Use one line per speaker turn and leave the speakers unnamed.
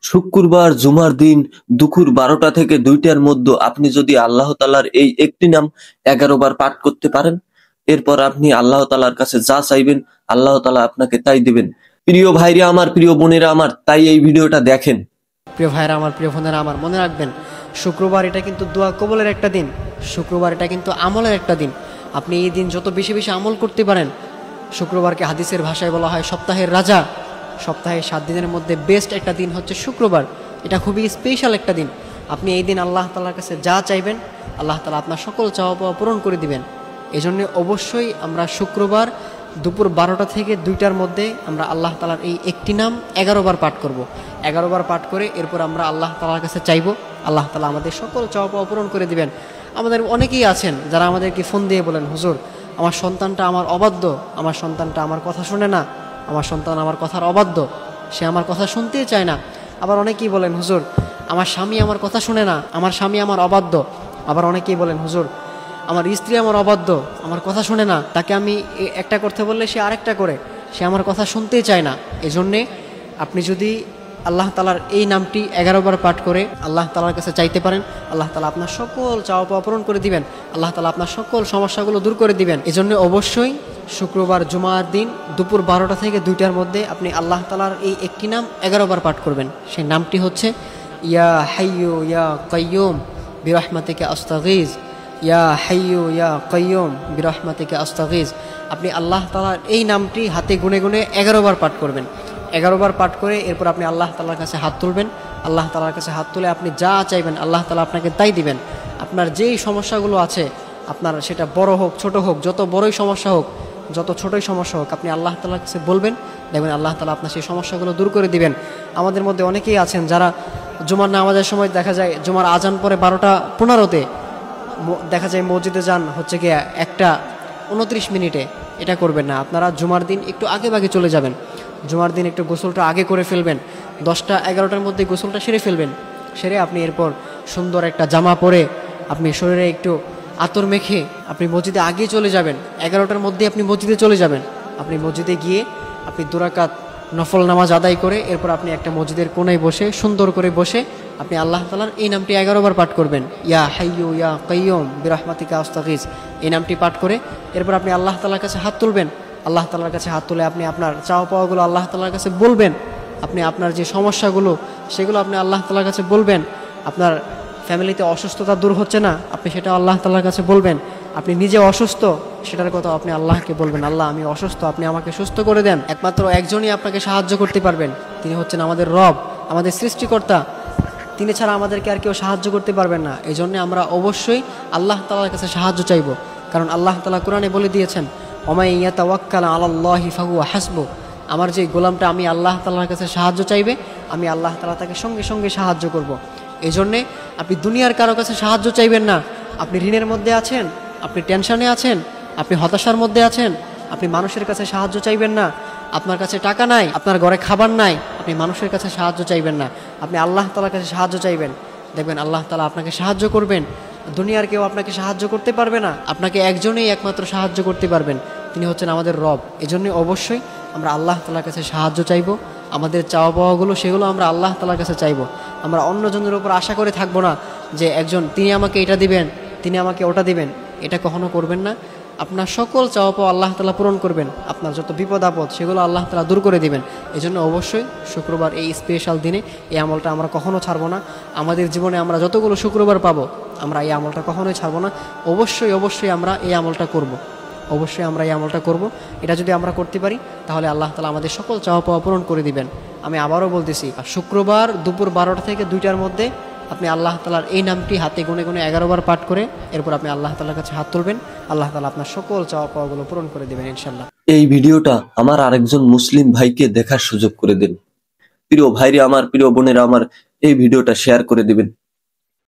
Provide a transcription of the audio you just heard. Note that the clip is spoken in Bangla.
শুক্রবার জুমার দিন দুপুর 12টা থেকে 2টার মধ্যে আপনি যদি আল্লাহ তাআলার এই একটি নাম 11 বার পাঠ করতে পারেন, এরপর আপনি আল্লাহ তাআলার কাছে যা চাইবেন আল্লাহ তাআলা আপনাকে তাই দিবেন। প্রিয় ভাইরা আমার, প্রিয় বোনেরা আমার, তাই এই ভিডিওটা দেখেন।
প্রিয় ভাইরা আমার, প্রিয় বোনেরা আমার, মনে রাখবেন শুক্রবার এটা কিন্তু দোয়া কবুলের একটা দিন। শুক্রবার এটা কিন্তু আমলের একটা দিন। আপনি এই দিন যত বেশি বেশি আমল করতে পারেন, শুক্রবারকে হাদিসের ভাষায় বলা হয় সপ্তাহের রাজা। সপ্তাহে 7 দিনের মধ্যে বেস্ট একটা দিন হচ্ছে শুক্রবার। এটা খুবই স্পেশাল একটা দিন। আপনি এই দিন আল্লাহ তাআলার কাছে যা চাইবেন আল্লাহ তাআলা আপনার সকল চাওয়া পাওয়া পূরণ করে দিবেন। এই জন্যে অবশ্যই আমরা শুক্রবার দুপুর 12টা থেকে 2টার মধ্যে আমরা আল্লাহ তাআলার এই একটি নাম 11 বার পাঠ করব। 11 বার পাঠ করে এরপর আমরা আল্লাহ তাআলার কাছে চাইব, আল্লাহ তাআলা আমাদের সকল চাওয়া পাওয়া পূরণ করে দিবেন। আমাদের অনেকেই আছেন যারা আমাদেরকে ফোন দিয়ে বলেন, হুজুর আমার সন্তানটা আমার অবাধ্য, আমার সন্তানটা আমার কথা শুনে না, আমার সন্তান আমার কথার অবাধ্য, সে আমার কথা শুনতেই চায় না। আবার অনেকেই বলেন, হুজুর আমার স্বামী আমার কথা শুনে না, আমার স্বামী আমার অবাধ্য। আবার অনেকেই বলেন, হুজুর আমার স্ত্রী আমার অবাধ্য, আমার কথা শুনে না, তাকে আমি একটা করতে বললে সে আরেকটা করে, সে আমার কথা শুনতেই চায় না। এজন্যে আপনি যদি আল্লাহ তাআলার এই নামটি 11 বার পাঠ করে আল্লাহ তাআলার কাছে চাইতে পারেন, আল্লাহ তাআলা আপনার সকল চাওয়া পাওয়া পূরণ করে দিবেন, আল্লাহ তাআলা আপনার সকল সমস্যাগুলো দূর করে দিবেন। এজন্য অবশ্যই শুক্রবার জুমার দিন দুপুর 12টা থেকে 2টার মধ্যে আপনি আল্লাহ তাআলার এই একটি নাম 11 বার পাঠ করবেন। সেই নামটি হচ্ছে ইয়া হাইয়্যু ইয়া কাইয়্যুম বিরহমাতিকা আস্তাগীজ, ইয়া হাইয়্যু ইয়া কাইয়্যুম বিরহমাতিকা আস্তাগীজ। আপনি আল্লাহ তাআলার এই নামটি হাতে গুনে গুনে 11 বার পাঠ করবেন। 11 বার পাঠ করে এরপর আপনি আল্লাহ তাআলার কাছে হাত তুলবেন। আল্লাহ তাআলার কাছে হাত তুলে আপনি যা চাইবেন আল্লাহ তাআলা আপনাকে তাই দিবেন। আপনার যেই সমস্যাগুলো আছে, আপনার সেটা বড় হোক ছোট হোক, যত বড়ই সমস্যা হোক, যত ছোটই সমস্যা হোক, আপনি আল্লাহ তাআলার কাছে বলবেন, দেখবেন আল্লাহ তাআলা আপনার সেই সমস্যাগুলো দূর করে দিবেন। আমাদের মধ্যে অনেকেই আছেন যারা জুমার নামাজের সময় দেখা যায় জুমার আজান পরে 12টা 15-তে দেখা যায় মসজিদে যান হচ্ছে গিয়ে 1টা 29 মিনিটে। এটা করবেন না। আপনারা জুমার দিন একটু আগে ভাগে চলে যাবেন। জুমার দিন একটু গোসলটা আগে করে ফেলবেন। 10টা 11টার মধ্যে গোসলটা সেরে ফেলবেন। সেরে আপনি এরপর সুন্দর একটা জামা পরে আপনি শরীরে একটু আতর মেখে আপনি মসজিদে আগে চলে যাবেন। 11টার মধ্যে আপনি মসজিদে চলে যাবেন। আপনি মসজিদে গিয়ে আপনি 2 রাকাত নফল নামাজ আদায় করে এরপর আপনি একটা মসজিদের কোণায় বসে সুন্দর করে বসে আপনি আল্লাহ তাআলার এই নামটি 11 বার পাঠ করবেন। ইয়া হাইয়্যু ইয়া কাইয়্যুম বিরহমাতিকা আস্তাগীজ, এই নামটি পাঠ করে এরপর আপনি আল্লাহ তাআলার কাছে হাত তুলবেন। আল্লাহ তাআলার কাছে হাত তুলে আপনি আপনার চাওয়া পাওয়াগুলো আল্লাহ তাআলার কাছে বলবেন। আপনি আপনার যে সমস্যাগুলো সেগুলো আপনি আল্লাহ তাআলার কাছে বলবেন। আপনার ফ্যামিলিতে অসুস্থতা দূর হচ্ছে না, আপনি সেটা আল্লাহ তাআলার কাছে বলবেন। আপনি নিজে অসুস্থ, সেটার কথা আপনি আল্লাহকে বলবেন, আল্লাহ আমি অসুস্থ, আপনি আমাকে সুস্থ করে দেন। একমাত্র একজনই আপনাকে সাহায্য করতে পারবেন, তিনি হচ্ছেন আমাদের রব, আমাদের সৃষ্টিকর্তা। তিনি ছাড়া আমাদেরকে আর কেউ সাহায্য করতে পারবেন না। এই জন্য আমরা অবশ্যই আল্লাহ তাআলার কাছে সাহায্য চাইব। কারণ আল্লাহ তাআলা কোরআনে বলে দিয়েছেন, ওমাই ইয়াতাওয়াক্কাল আলাল্লাহি ফাহুয়া হাসবু। আমার যে গোলামটা আমি আল্লাহ তাআলার কাছে সাহায্য চাইবে, আমি আল্লাহ তাআলা তাকে সঙ্গে সঙ্গে সাহায্য করব। এই জন্যে আপনি দুনিয়ার কারো কাছে সাহায্য চাইবেন না। আপনি ঋণের মধ্যে আছেন, আপনি টেনশনে আছেন, আপনি হতাশার মধ্যে আছেন, আপনি মানুষের কাছে সাহায্য চাইবেন না। আপনার কাছে টাকা নাই, আপনার ঘরে খাবার নাই, আপনি মানুষের কাছে সাহায্য চাইবেন না। আপনি আল্লাহ তাআলার কাছে সাহায্য চাইবেন, দেখবেন আল্লাহ তাআলা আপনাকে সাহায্য করবেন। দুনিয়ার কেউ আপনাকে সাহায্য করতে পারবে না। আপনাকে একজনই একমাত্র সাহায্য করতে পারবেন, তিনি হচ্ছেন আমাদের রব। এজন্য অবশ্যই আমরা আল্লাহ তাআলার কাছে সাহায্য চাইব। আমাদের চাওয়া পাওয়াগুলো সেগুলো আমরা আল্লাহ তাআলার কাছে চাইব। আমরা অন্যজনের উপর আশা করে থাকবো না যে একজন তিনি আমাকে এটা দিবেন, তিনি আমাকে ওটা দিবেন। এটা কখনো করবেন না। আপনার সকল চাওয়া পাওয়া আল্লাহ তাআলা পূরণ করবেন। আপনার যত বিপদ আপদ সেগুলো আল্লাহ তাআলা দূর করে দিবেন। এই জন্য অবশ্যই শুক্রবার এই স্পেশাল দিনে এই আমলটা আমরা কখনো ছাড়বো না। আমাদের জীবনে আমরা যতগুলো শুক্রবার পাবো আমরা এই আমলটা কখনোই ছাড়বো না। অবশ্যই অবশ্যই আমরা এই আমলটা করব। অবশ্যই আমরা এই আমলটা করব। এটা যদি আমরা করতে পারি তাহলে আল্লাহ তাআলা আমাদের সকল চাওয়া পাওয়া পূরণ করে দিবেন। আমি আবারও বলতেছি, শুক্রবার দুপুর 12টা থেকে 2টার মধ্যে আপনি আল্লাহ তাআলার এই নামটি হাতে গুনে গুনে 11 বার পাঠ করে এরপর আপনি আল্লাহ তাআলার কাছে হাত তুলবেন। আল্লাহ তাআলা আপনার সকল চাওয়া পাওয়াগুলো পূরণ করে দিবেন ইনশাআল্লাহ।
এই ভিডিওটা আমার আরেকজন মুসলিম ভাইকে দেখার সুযোগ করে দিন। প্রিয় ভাইরা আমার, প্রিয় বোনেরা আমার, এই ভিডিওটা শেয়ার করে দিবেন।